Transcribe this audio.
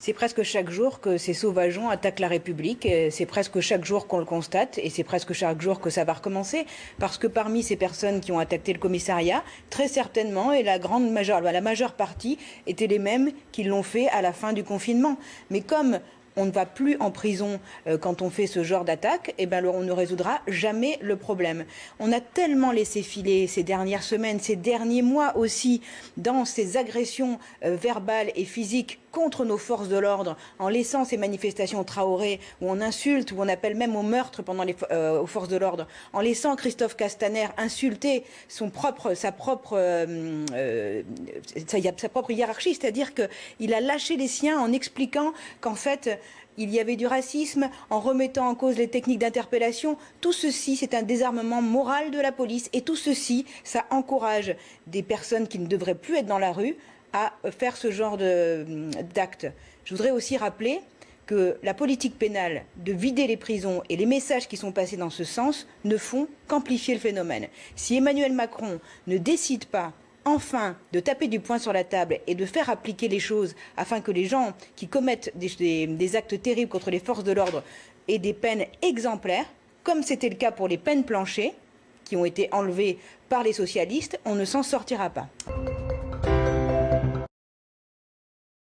C'est presque chaque jour que ces sauvageons attaquent la République, c'est presque chaque jour qu'on le constate et c'est presque chaque jour que ça va recommencer parce que parmi ces personnes qui ont attaqué le commissariat, très certainement, et la majeure partie étaient les mêmes qui l'ont fait à la fin du confinement. Mais comme on ne va plus en prison quand on fait ce genre d'attaque, eh ben, on ne résoudra jamais le problème. On a tellement laissé filer ces dernières semaines, ces derniers mois aussi, dans ces agressions verbales et physiques contre nos forces de l'ordre, en laissant ces manifestations Traoré, où on insulte, où on appelle même au meurtre aux forces de l'ordre, en laissant Christophe Castaner insulter sa propre hiérarchie, c'est-à-dire qu'il a lâché les siens en expliquant qu'en fait, il y avait du racisme, en remettant en cause les techniques d'interpellation. Tout ceci, c'est un désarmement moral de la police. Et tout ceci, ça encourage des personnes qui ne devraient plus être dans la rue à faire ce genre d'actes. Je voudrais aussi rappeler que la politique pénale de vider les prisons et les messages qui sont passés dans ce sens ne font qu'amplifier le phénomène. Si Emmanuel Macron ne décide pas enfin de taper du poing sur la table et de faire appliquer les choses afin que les gens qui commettent des actes terribles contre les forces de l'ordre aient des peines exemplaires, comme c'était le cas pour les peines planchers qui ont été enlevées par les socialistes, on ne s'en sortira pas.